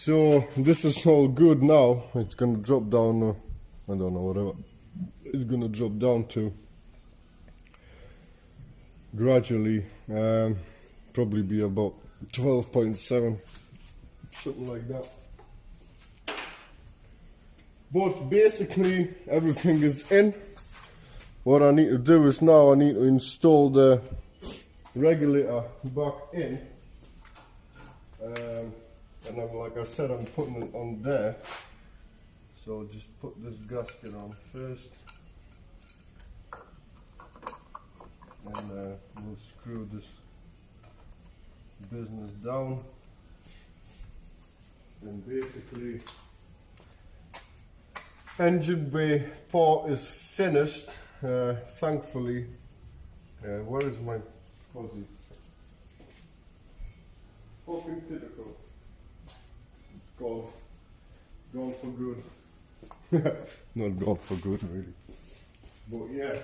So this is all good now. It's gonna drop down, I don't know, whatever. It's gonna drop down to gradually, probably be about 12.7, something like that. But basically everything is in. What I need to do is now I need to install the regulator back in. And I'm, like I said, I'm putting it on there. So just put this gasket on first. And we'll screw this business down. And basically, engine bay part is finished. Thankfully, where is my fuzzy? Fucking typical. Gone for good. Not gone for good, really. But yeah.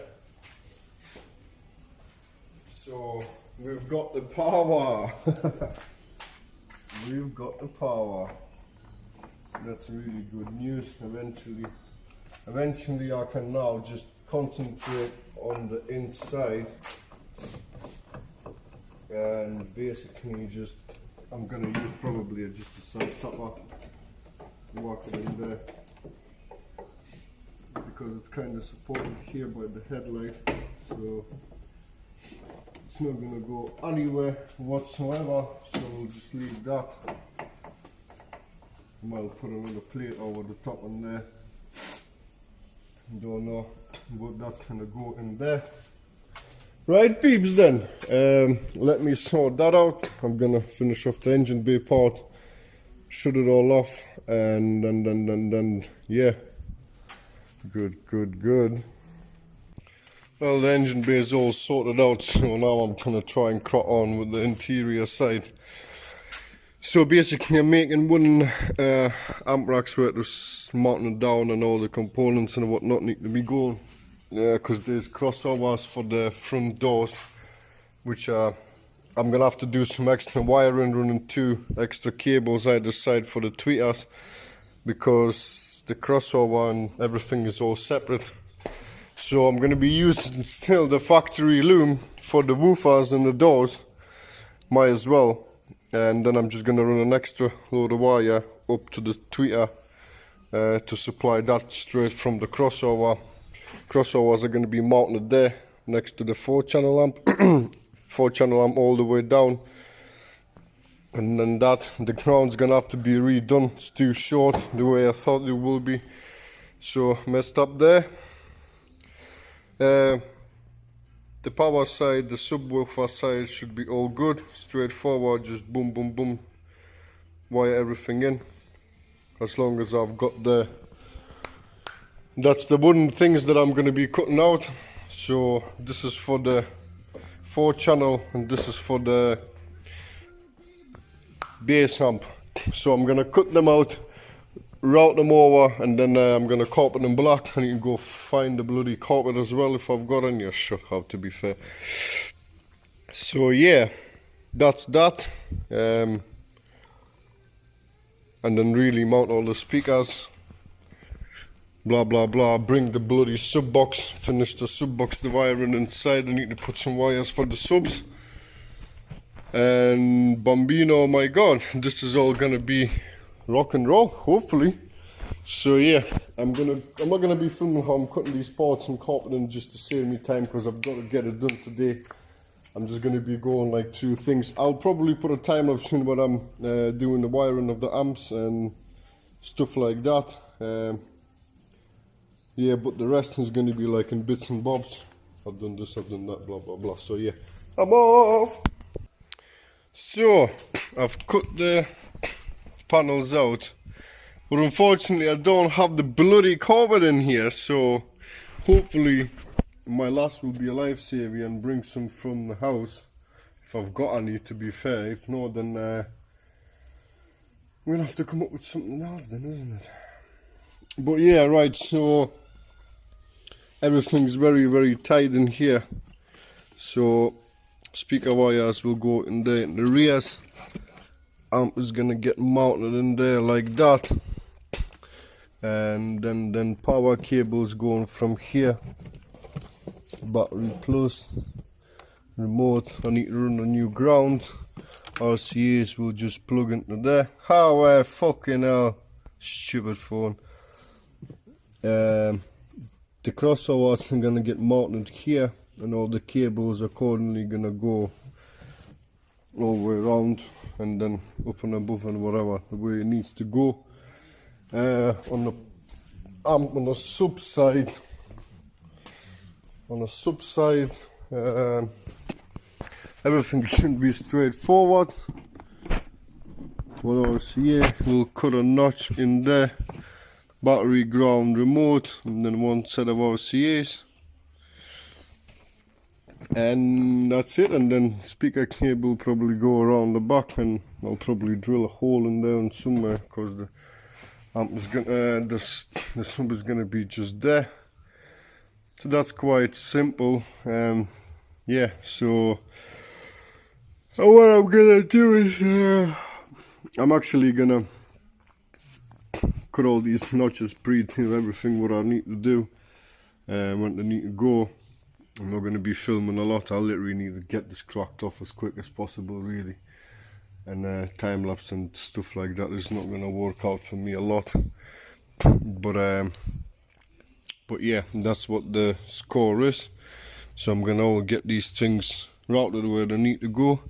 So we've got the power. We've got the power. That's really good news. Eventually I can now just concentrate on the inside and basically just I'm gonna use probably just a side topper, walk it in there because it's kind of supported here by the headlight, so it's not gonna go anywhere whatsoever. So we'll just leave that. I might put another plate over the top on there. Don't know, but that's gonna go in there. Right, peeps, then let me sort that out. I'm gonna finish off the engine bay part, shut it all off, and then yeah, good. Well, the engine bay is all sorted out, so now I'm gonna try and crack on with the interior side. So basically I'm making wooden amp racks where to mount it down, and all the components and whatnot need to be going. Because there's crossovers for the front doors, which I'm gonna have to do some extra wiring, running 2 extra cables either side for the tweeters, because the crossover and everything is all separate. So I'm gonna be using still the factory loom for the woofers and the doors, might as well. And then I'm just gonna run an extra load of wire up to the tweeter to supply that straight from the crossover. Crossovers are going to be mounted there next to the 4-channel amp, 4-channel amp all the way down, and then the ground's going to have to be redone. It's too short the way I thought it will be, so messed up there. The power side, the subwoofer side should be all good, straightforward, just boom, wire everything in, as long as I've got the that's the wooden things that I'm going to be cutting out. So this is for the 4-channel and this is for the bass amp. So I'm going to cut them out, route them over, and then I'm going to carpet them black. And you can go find the bloody carpet as well if I've got any. I should have, to be fair. So yeah, that's that. And then really mount all the speakers. Blah blah, bring the bloody sub box, finish the sub box, the wiring inside. I need to put some wires for the subs. And Bambino, my god, this is all gonna be rock and roll, hopefully. So yeah, I'm not gonna be filming how I'm cutting these parts and carpeting just to save me time, because I've got to get it done today. I'm just gonna be going like through things. I'll probably put a time lapse in when I'm doing the wiring of the amps and stuff like that. Yeah, but the rest is going to be like in bits and bobs. I've done this, I've done that, blah blah blah. So yeah, I'm off. So I've cut the panels out, but unfortunately I don't have the bloody carpet in here. So hopefully my last will be a lifesaver and bring some from the house, if I've got any, to be fair. If not, then we'll have to come up with something else then, isn't it? But yeah, right, so everything's very tight in here. So speaker wires will go in there in the rears, amp is gonna get mounted in there like that, and then power cables going from here, battery plus, remote. I need to run a new ground. RCAs will just plug into there. How fucking hell, stupid phone. The crossovers are gonna get mounted here, and all the cables accordingly gonna go all the way around and then up and above and whatever the way it needs to go. On the amp on the sub side, everything should be straightforward. With RCA, we'll cut a notch in there, battery, ground, remote, and then one set of RCAs, and that's it. And then speaker cable probably go around the back, and I'll probably drill a hole in there somewhere, because the amp is gonna the sub is gonna be just there. So that's quite simple. Yeah, so what I'm gonna do is I'm actually gonna cut all these notches, pre-tune everything what I need to do, when I need to go. I'm not going to be filming a lot. I literally need to get this cracked off as quick as possible, really. And time lapse and stuff like that is not going to work out for me a lot. But yeah, that's what the score is. So I'm going to get these things routed where they need to go,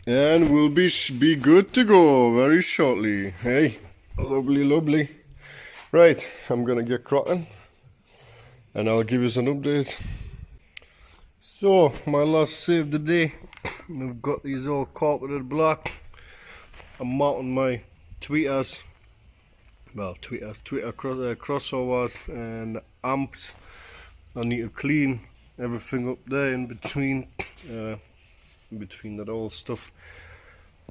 and we'll be good to go very shortly. Hey, lovely, lovely. Right, I'm going to get cracking, and I'll give you an update. So, my last save the day, I've got these all carpeted black. I'm mounting my tweeters, crossovers and amps. I need to clean everything up there in between that old stuff.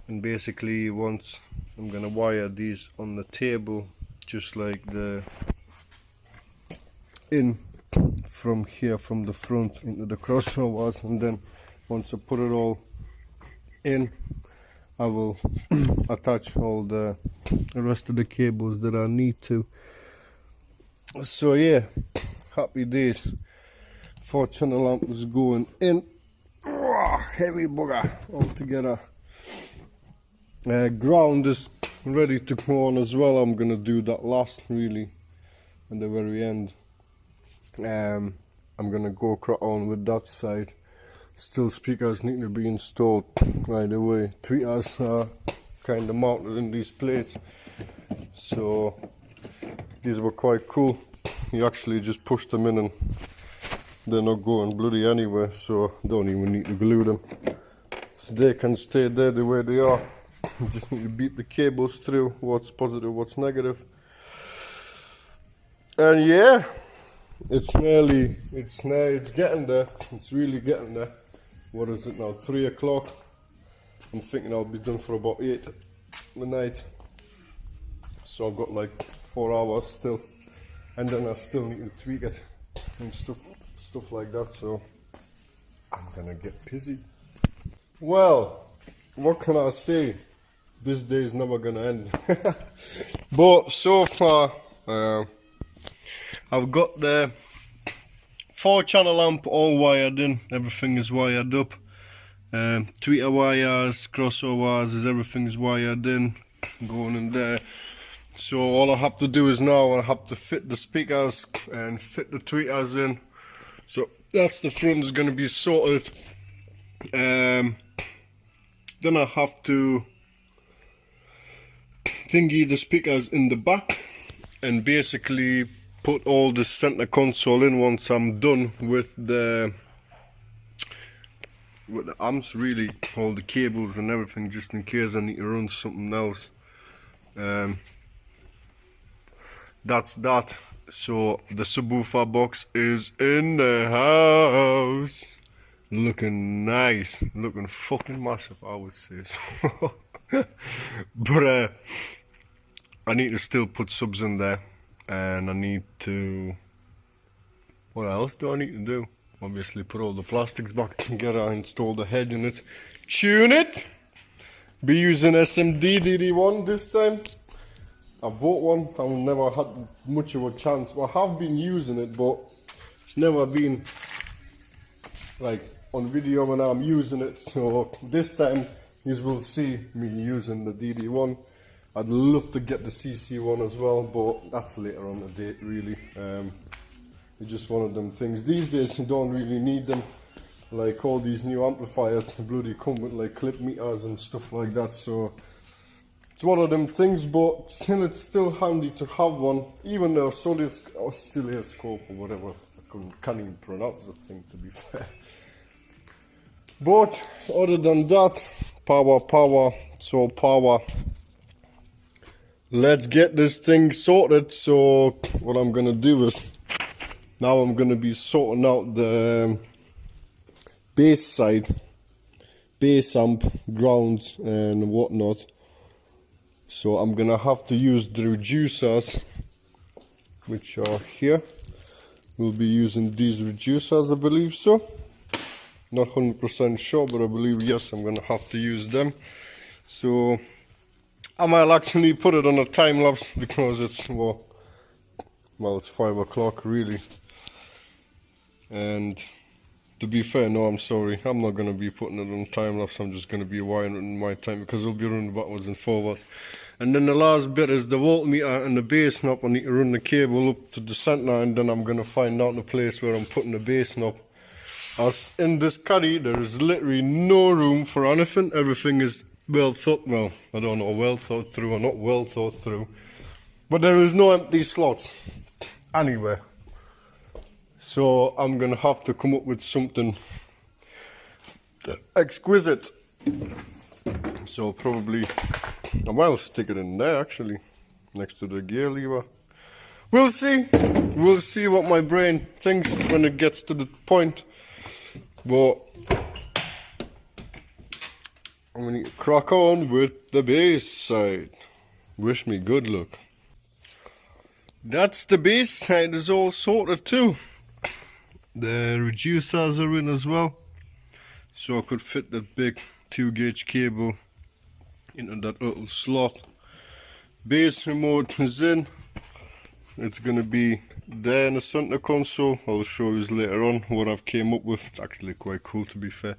And basically, once I'm gonna wire these on the table, just like the in from here, from the front into the crossovers, and then once I put it all in, I will attach all the rest of the cables that I need to. So yeah, happy days. 4-channel amp is going in. Heavy bugger altogether. Ground is ready to go on as well. I'm gonna do that last, really, at the very end. I'm gonna go crack on with that side. Still, speakers need to be installed right away. Tweeters are kind of mounted in these plates, so these were quite cool. You actually just push them in and they're not going bloody anywhere, so don't even need to glue them. So they can stay there the way they are. You just need to beat the cables through, what's positive, what's negative. And yeah, it's getting there. It's really getting there. What is it now? 3 o'clock. I'm thinking I'll be done for about 8 the night. So I've got like 4 hours still, and then I still need to tweak it and stuff like that. So I'm gonna get busy. Well, what can I say? This day is never gonna end. But so far, I've got the 4-channel amp all wired in. Everything is wired up. Tweeter wires, crossovers, everything is wired in, going in there. So all I have to do is now I have to fit the speakers and fit the tweeters in. So that's the front is going to be sorted. Then I have to thingy the speakers in the back and basically put all the center console in once I'm done with the amps, really, all the cables and everything, just in case I need to run something else. That's that. So the subwoofer box is in the house, looking nice, looking fucking massive, I would say. But I need to still put subs in there, and I need to, what else do I need to do? Obviously put all the plastics back together, install the head in it, tune it, Be using SMD DD1 this time. I bought one. I've never had much of a chance. Well, I have been using it, but it's never been like on video when I'm using it. So this time you will see me using the DD1. I'd love to get the CC one as well, but that's later on the date really. It's just one of them things. These days you don't really need them. Like all these new amplifiers, they bloody come with like clip meters and stuff like that. So it's one of them things, but still it's still handy to have one. Even though oscilloscope or whatever, can't even pronounce the thing to be fair. But other than that, power, so power. Let's get this thing sorted. So what I'm gonna do is, now I'm gonna be sorting out the bass side, bass amp, grounds and whatnot. So I'm gonna have to use the reducers, which are here. We'll be using these reducers, I believe so. Not 100% sure, but I believe yes, I'm gonna have to use them. So I might actually put it on a time lapse because it's well it's 5 o'clock really. And to be fair, no, I'm sorry, I'm not going to be putting it on time lapse. I'm just going to be winding my time because it'll be running backwards and forwards. And then the last bit is the voltmeter and the bass knob. I need to run the cable up to the centre, and then I'm going to find out the place where I'm putting the bass knob. As in this Caddy, there is literally no room for anything. Everything is well thought, well, I don't know, well thought through or not well thought through. But there is no empty slots anywhere. So I'm gonna have to come up with something exquisite. So probably, I might stick it in there actually, next to the gear lever. We'll see. We'll see what my brain thinks when it gets to the point. But I'm gonna crack on with the bass side. Wish me good luck. That's the bass side is all sorted too. The reducers are in as well, so I could fit the big 2-gauge cable into that little slot. Bass remote is in. It's gonna be there in the center console. I'll show you later on what I've came up with. It's actually quite cool to be fair.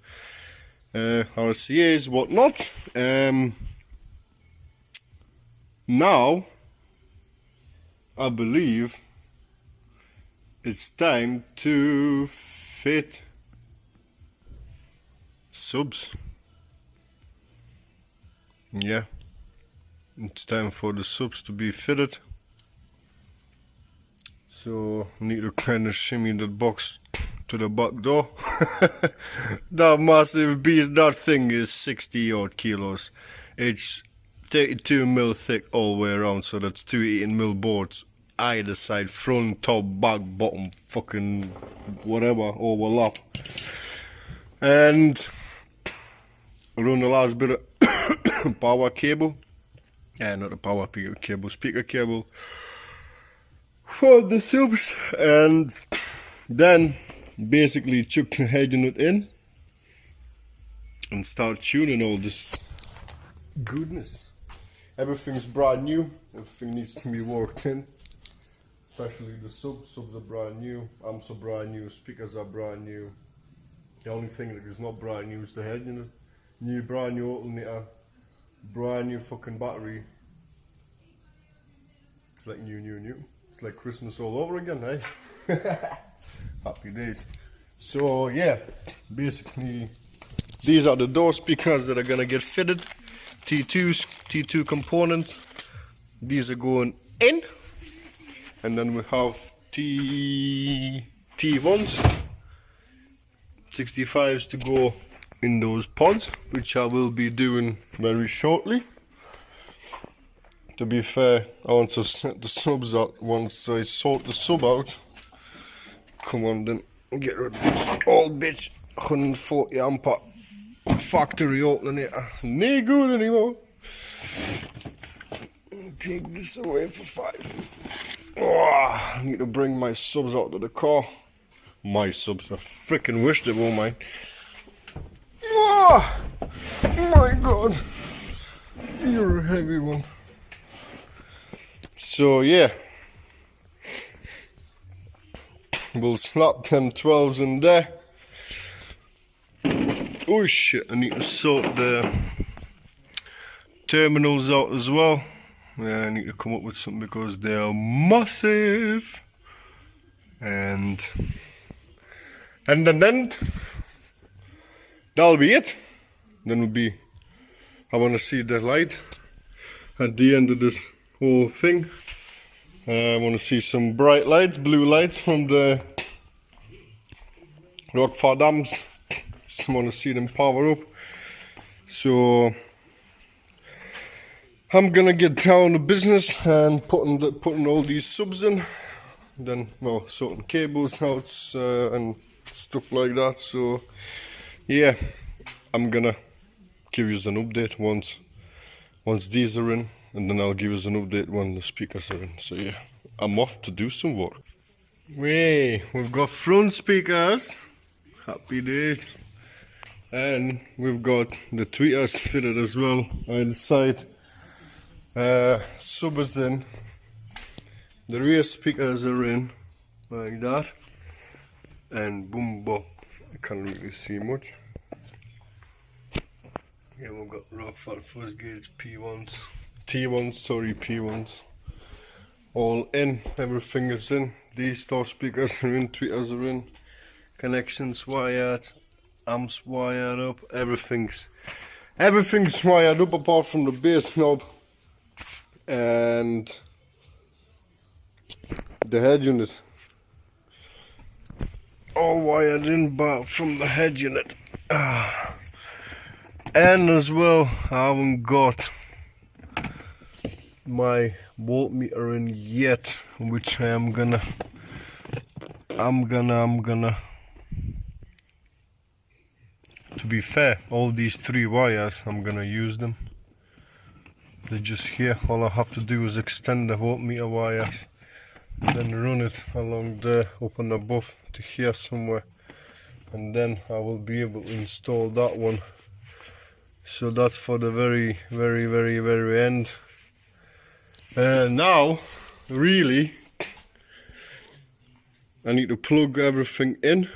RCAs, whatnot. Now I believe it's time to fit subs. Yeah, it's time for the subs to be fitted. So I need to kind of shimmy that box to the back door. That massive beast, that thing is 60 odd kilos. It's 32 mil thick all the way around, so that's 2 18 mil boards either side, front, top, back, bottom, fucking whatever, overlap. And I run the last bit of power cable, not the power cable, speaker cable for the subs, and then basically chuck the head unit in and start tuning all this goodness. Everything's brand new, everything needs to be worked in. Especially the subs are brand new, amps are brand new, speakers are brand new. The only thing that is not brand new is the head unit. Brand new alternator, brand new fucking battery. It's like new. It's like Christmas all over again, eh? Happy days. So yeah, basically these are the door speakers that are gonna get fitted. T2 components. These are going in. And then we have T1s, 65s to go in those pods, which I will be doing very shortly. To be fair, I want to set the subs out. Once I sort the sub out, come on then, get rid of this old bitch 140 ampere factory alternator. No good anymore. Take this away for 5. Oh, I need to bring my subs out to the car. My subs, I freaking wish they were mine. Oh, my god. You're a heavy one. So yeah, we'll slap them 12s in there. Oh shit, I need to sort the terminals out as well. Yeah, I need to come up with something because they are massive. And then that'll be it. Then will be, I want to see the light at the end of this whole thing. I want to see some bright lights, blue lights from the Rockford dams. Just want to see them power up. So I'm gonna get down to business and putting all these subs in. Then, well, sorting cables out and stuff like that. So yeah, I'm gonna give you an update once these are in, and then I'll give you an update when the speakers are in. So yeah, I'm off to do some work. Hey, we've got front speakers. Happy days. And we've got the tweeters fitted as well inside. Sub is in. The rear speakers are in, like that. And boom bop. I can't really see much. Yeah, we've got Rockford Fosgate P1s. T1s, sorry, P1s. All in, everything is in. These store speakers are in, tweeters are in. Connections wired, amps wired up, everything's wired up apart from the bass knob and the head unit. All wired in but from the head unit. And as well, I haven't got my voltmeter in yet, which I'm gonna to be fair, all these 3 wires, I'm gonna use them. They're just here. All I have to do is extend the voltmeter wires, then run it along there, up and above to here somewhere, and then I will be able to install that one. So that's for the very end. Now, really, I need to plug everything in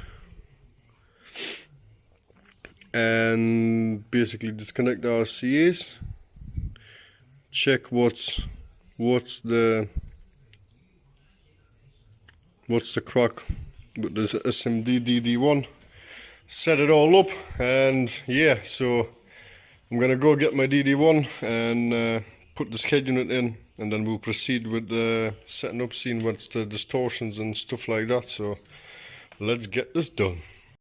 and basically disconnect the RCAs, check what's the crack with the SMD DD1, set it all up, and yeah, so I'm gonna go get my DD1 and put the head unit in, and then we'll proceed with setting up, seeing what's the distortions and stuff like that. So let's get this done.